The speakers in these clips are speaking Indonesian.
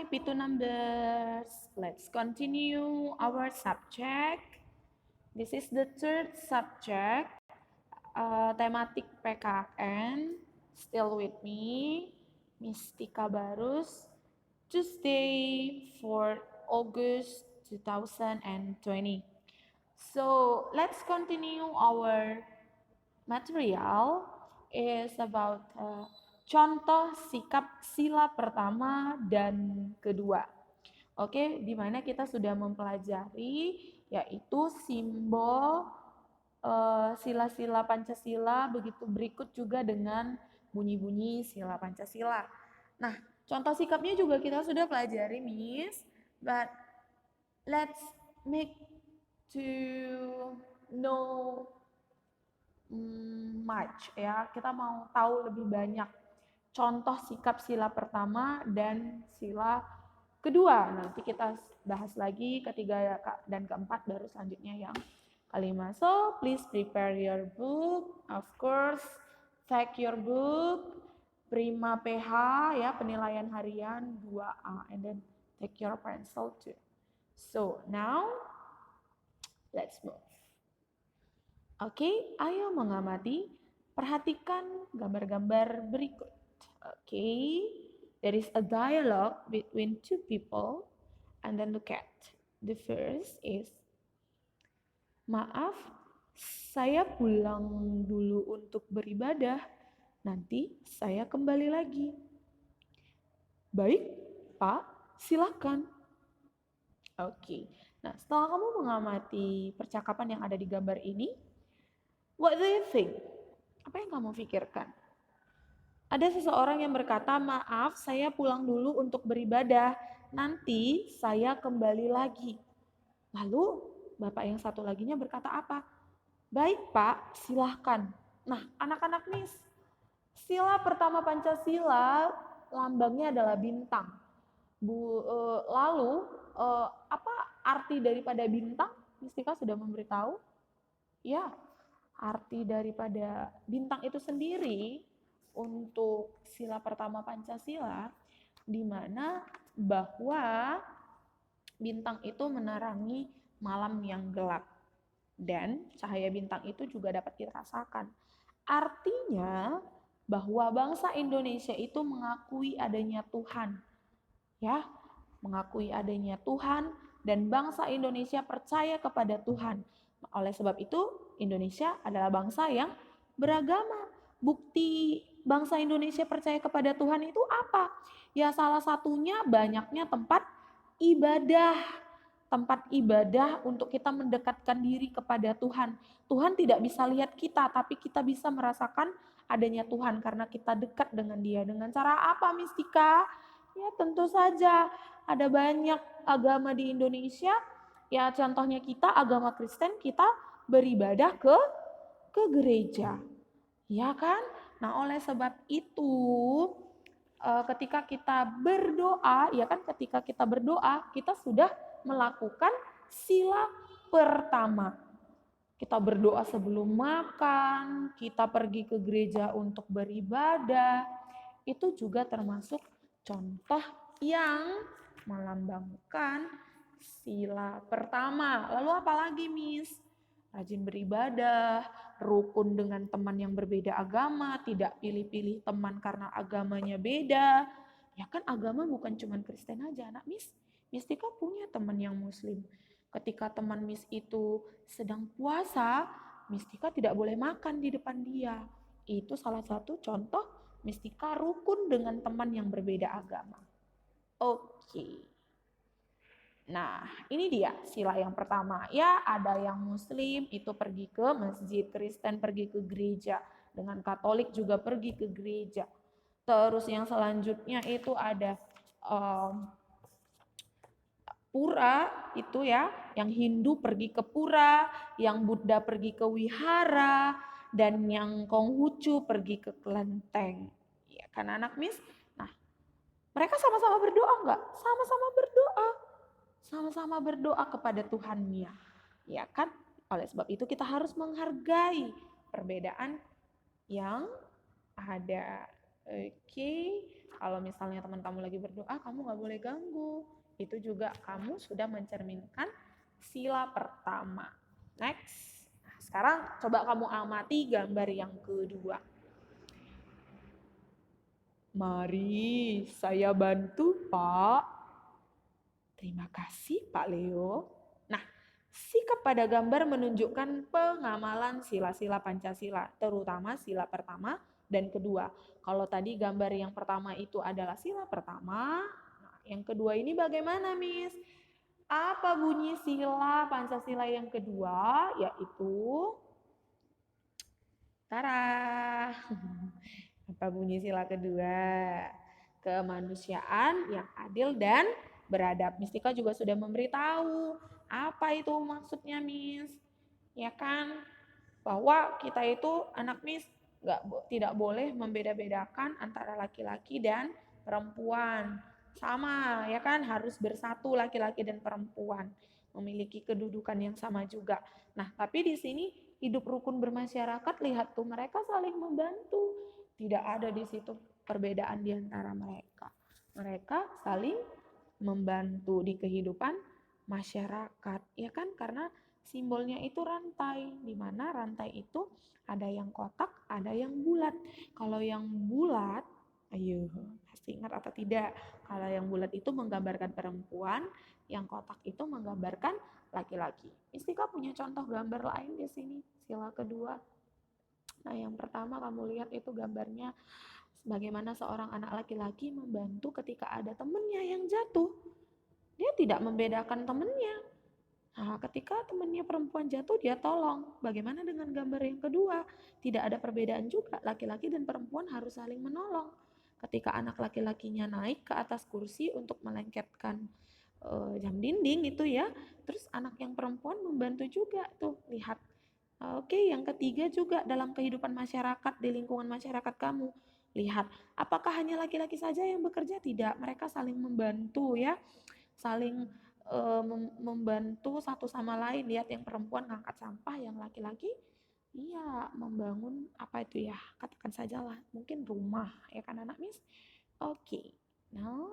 Pitu Numbers. Let's continue our subject. This is the third subject, tematik PKN. Still with me, Miss Tika Barus. Tuesday, 4 August 2020. So let's continue our material is about contoh sikap sila pertama dan kedua. Oke, di mana kita sudah mempelajari yaitu simbol sila-sila Pancasila, begitu berikut juga dengan bunyi-bunyi sila Pancasila. Nah, contoh sikapnya juga kita sudah pelajari, Miss. But let's make to know much ya. Kita mau tahu lebih banyak contoh sikap sila pertama dan sila kedua. Nanti kita bahas lagi ketiga dan keempat, baru selanjutnya yang kelima. So, please prepare your book. Of course, take your book. Prima PH ya, penilaian harian 2A. And then take your pencil too. So, now let's move. Oke, ayo mengamati. Perhatikan gambar-gambar berikut. Oke, there is a dialogue between two people. And then look at. The first is, maaf, saya pulang dulu untuk beribadah. Nanti saya kembali lagi. Baik, Pak, silakan. Oke. Nah, setelah kamu mengamati percakapan yang ada di gambar ini, what do you think? Apa yang kamu pikirkan? Ada seseorang yang berkata, maaf, saya pulang dulu untuk beribadah. Nanti saya kembali lagi. Lalu, bapak yang satu laginya berkata apa? Baik, Pak, silahkan. Nah, anak-anak Miss, sila pertama Pancasila lambangnya adalah bintang. Lalu, apa arti daripada bintang? Mistika sudah memberitahu? Ya, arti daripada bintang itu sendiri untuk sila pertama Pancasila, di mana bahwa bintang itu menerangi malam yang gelap. Dan cahaya bintang itu juga dapat dirasakan. Artinya bahwa bangsa Indonesia itu mengakui adanya Tuhan. Ya, mengakui adanya Tuhan dan bangsa Indonesia percaya kepada Tuhan. Oleh sebab itu, Indonesia adalah bangsa yang beragama. Bukti bangsa Indonesia percaya kepada Tuhan itu apa? Ya, salah satunya banyaknya tempat ibadah. Tempat ibadah untuk kita mendekatkan diri kepada Tuhan. Tuhan tidak bisa lihat kita, tapi kita bisa merasakan adanya Tuhan karena kita dekat dengan Dia. Dengan cara apa, Mistika? Ya, tentu saja ada banyak agama di Indonesia. Ya, contohnya kita agama Kristen, kita beribadah ke gereja. Ya kan? Nah, oleh sebab itu ketika kita berdoa, ya kan, ketika kita berdoa, kita sudah melakukan sila pertama. Kita berdoa sebelum makan, kita pergi ke gereja untuk beribadah. Itu juga termasuk contoh yang melambangkan sila pertama. Lalu apa lagi, Miss? Rajin beribadah, rukun dengan teman yang berbeda agama, tidak pilih-pilih teman karena agamanya beda. Ya kan, agama bukan cuma Kristen aja, anak Miss. Mistika punya teman yang Muslim. Ketika teman Miss itu sedang puasa, Mistika tidak boleh makan di depan dia. Itu salah satu contoh Mistika rukun dengan teman yang berbeda agama. Oke. Nah, ini dia sila yang pertama. Ya, ada yang Muslim itu pergi ke masjid, Kristen pergi ke gereja, dengan Katolik juga pergi ke gereja. Terus yang selanjutnya itu ada pura itu ya, yang Hindu pergi ke pura, yang Buddha pergi ke wihara, dan yang Konghucu pergi ke kelenteng. Ya kan anak Miss? Nah, mereka sama-sama berdoa enggak? Sama-sama berdoa. Sama-sama berdoa kepada Tuhannya. Ya kan? Oleh sebab itu kita harus menghargai perbedaan yang ada. Oke. Kalau misalnya teman kamu lagi berdoa, kamu nggak boleh ganggu. Itu juga kamu sudah mencerminkan sila pertama. Next. Nah, sekarang coba kamu amati gambar yang kedua. Mari saya bantu, Pak. Terima kasih, Pak Leo. Nah, sikap pada gambar menunjukkan pengamalan sila-sila Pancasila, terutama sila pertama dan kedua. Kalau tadi gambar yang pertama itu adalah sila pertama, nah, yang kedua ini bagaimana, Miss? Apa bunyi sila Pancasila yang kedua? Yaitu, tara, apa bunyi sila kedua? Kemanusiaan yang adil dan beradab. Mistika juga sudah memberitahu apa itu maksudnya, Miss. Ya kan? Bahwa kita itu anak Miss tidak boleh membeda-bedakan antara laki-laki dan perempuan. Sama, ya kan? Harus bersatu laki-laki dan perempuan. Memiliki kedudukan yang sama juga. Nah, tapi di sini hidup rukun bermasyarakat, lihat tuh mereka saling membantu. Tidak ada di situ perbedaan di antara mereka. Mereka saling membantu di kehidupan masyarakat, ya kan? Karena simbolnya itu rantai, di mana rantai itu ada yang kotak, ada yang bulat. Kalau yang bulat, ayo, pasti ingat atau tidak? Kalau yang bulat itu menggambarkan perempuan, yang kotak itu menggambarkan laki-laki. Mistika punya contoh gambar lain di sini, sila kedua. Nah, yang pertama kamu lihat itu gambarnya bagaimana seorang anak laki-laki membantu ketika ada temannya yang jatuh. Dia tidak membedakan temannya. Nah, ketika temannya perempuan jatuh, dia tolong. Bagaimana dengan gambar yang kedua? Tidak ada perbedaan juga. Laki-laki dan perempuan harus saling menolong. Ketika anak laki-lakinya naik ke atas kursi untuk melengketkan jam dinding itu ya, terus anak yang perempuan membantu juga tuh. Lihat. Oke, yang ketiga juga dalam kehidupan masyarakat, di lingkungan masyarakat kamu. Lihat, apakah hanya laki-laki saja yang bekerja? Tidak, mereka saling membantu ya. Saling membantu satu sama lain. Lihat yang perempuan ngangkat sampah, yang laki-laki iya membangun apa itu ya? Katakan sajalah, mungkin rumah ya kan anak Miss? Oke. Now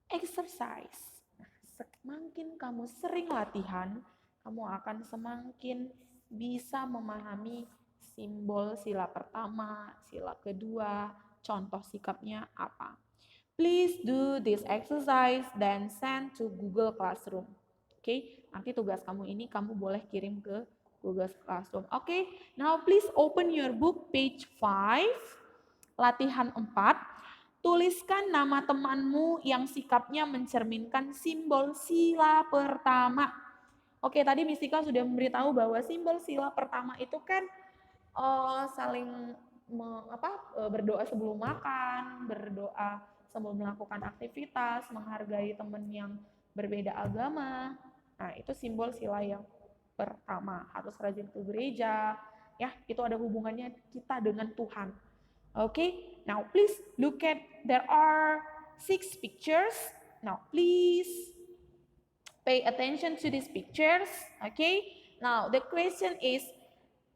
exercise. Nah, semakin kamu sering latihan, kamu akan semakin bisa memahami simbol sila pertama, sila kedua, contoh sikapnya apa. Please do this exercise then send to Google Classroom. Oke, nanti tugas kamu ini kamu boleh kirim ke Google Classroom. Oke, now please open your book page 5, latihan 4. Tuliskan nama temanmu yang sikapnya mencerminkan simbol sila pertama. Oke, tadi Mistika sudah memberitahu bahwa simbol sila pertama itu kan saling berdoa sebelum makan, berdoa sebelum melakukan aktivitas, menghargai teman yang berbeda agama. Nah, itu simbol sila yang pertama. Harus rajin ke gereja, ya, itu ada hubungannya kita dengan Tuhan. Okay, now please look at, there are 6 pictures. Now please pay attention to these pictures. Okay, now the question is,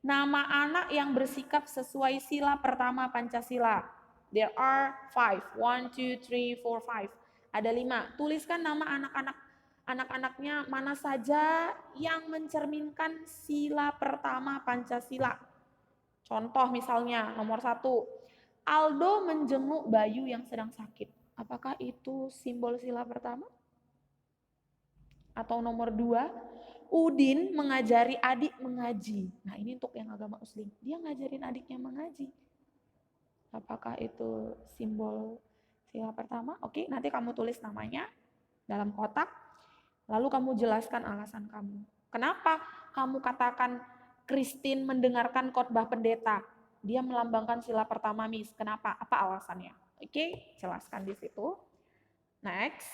nama anak yang bersikap sesuai sila pertama Pancasila. There are 5. 1, 2, 3, 4, 5. Ada 5. Tuliskan nama anak-anaknya mana saja yang mencerminkan sila pertama Pancasila. Contoh misalnya nomor 1, Aldo menjenguk Bayu yang sedang sakit. Apakah itu simbol sila pertama? Atau nomor 2, Udin mengajari adik mengaji. Nah, ini untuk yang agama Muslim. Dia ngajarin adiknya mengaji. Apakah itu simbol sila pertama? Oke, nanti kamu tulis namanya dalam kotak. Lalu kamu jelaskan alasan kamu. Kenapa kamu katakan Christine mendengarkan khotbah pendeta? Dia melambangkan sila pertama, Miss. Kenapa? Apa alasannya? Oke, jelaskan di situ. Next,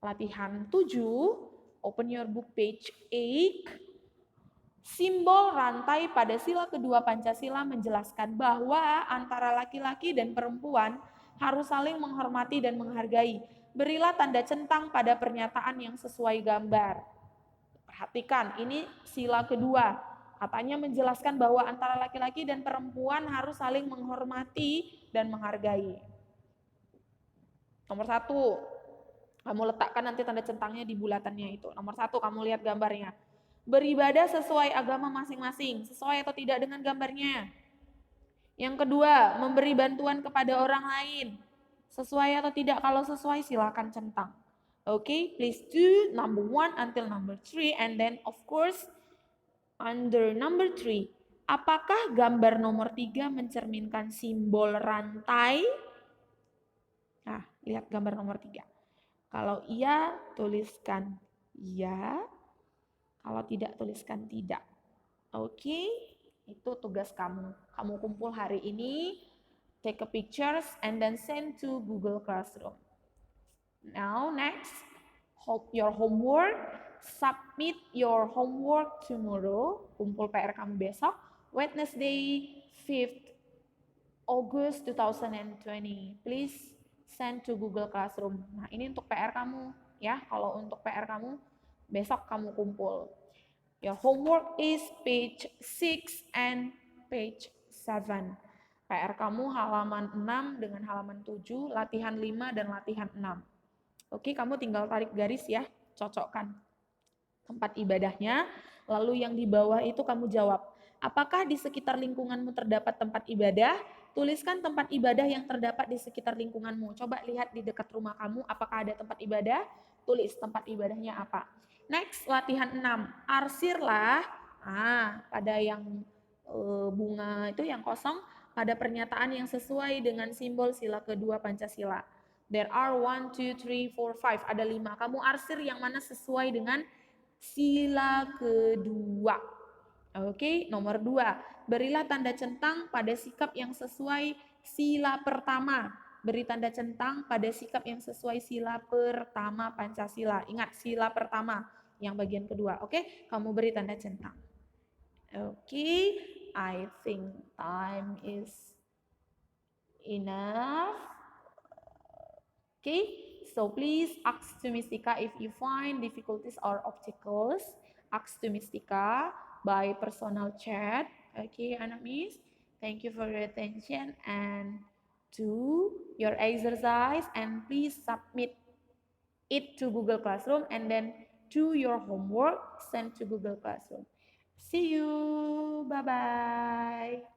latihan 7. Open your book page 8. Simbol rantai pada sila kedua Pancasila menjelaskan bahwa antara laki-laki dan perempuan harus saling menghormati dan menghargai. Berilah tanda centang pada pernyataan yang sesuai gambar. Perhatikan, ini sila kedua. Katanya menjelaskan bahwa antara laki-laki dan perempuan harus saling menghormati dan menghargai. Nomor 1, kamu letakkan nanti tanda centangnya di bulatannya itu. Nomor 1, kamu lihat gambarnya. Beribadah sesuai agama masing-masing, sesuai atau tidak dengan gambarnya. Yang kedua, memberi bantuan kepada orang lain. Sesuai atau tidak? Kalau sesuai silakan centang. Okay, please do number 1 until number 3 and then of course under number 3. Apakah gambar nomor 3 mencerminkan simbol rantai? Nah, lihat gambar nomor 3. Kalau iya, tuliskan iya. Kalau tidak, tuliskan tidak. Oke, itu tugas kamu. Kamu kumpul hari ini, take a pictures and then send to Google Classroom. Now, next, your homework. Submit your homework tomorrow. Kumpul PR kamu besok, Wednesday, 5th August 2020. Please send to Google Classroom. Nah, ini untuk PR kamu ya. Kalau untuk PR kamu besok kamu kumpul. Your homework is page 6 and page 7. PR kamu halaman 6 dengan halaman 7, latihan 5 dan latihan 6. Oke, kamu tinggal tarik garis ya, cocokkan tempat ibadahnya. Lalu yang di bawah itu kamu jawab, apakah di sekitar lingkunganmu terdapat tempat ibadah? Tuliskan tempat ibadah yang terdapat di sekitar lingkunganmu. Coba lihat di dekat rumah kamu, apakah ada tempat ibadah? Tulis tempat ibadahnya apa. Next, latihan 6. Arsirlah, pada yang bunga itu yang kosong, pada pernyataan yang sesuai dengan simbol sila kedua Pancasila. There are 1, 2, 3, 4, 5. Ada 5. Kamu arsir yang mana sesuai dengan sila kedua. Oke, nomor 2. Berilah tanda centang pada sikap yang sesuai sila pertama. Beri tanda centang pada sikap yang sesuai sila pertama Pancasila. Ingat, sila pertama yang bagian kedua. Oke, kamu beri tanda centang. Oke, I think time is enough. Okay, so please ask to Mistika if you find difficulties or obstacles. Ask to Mistika by personal chat. Okay, anak Miss, thank you for your attention and do your exercise and please submit it to Google Classroom and then do your homework, send to Google Classroom. See you, bye-bye.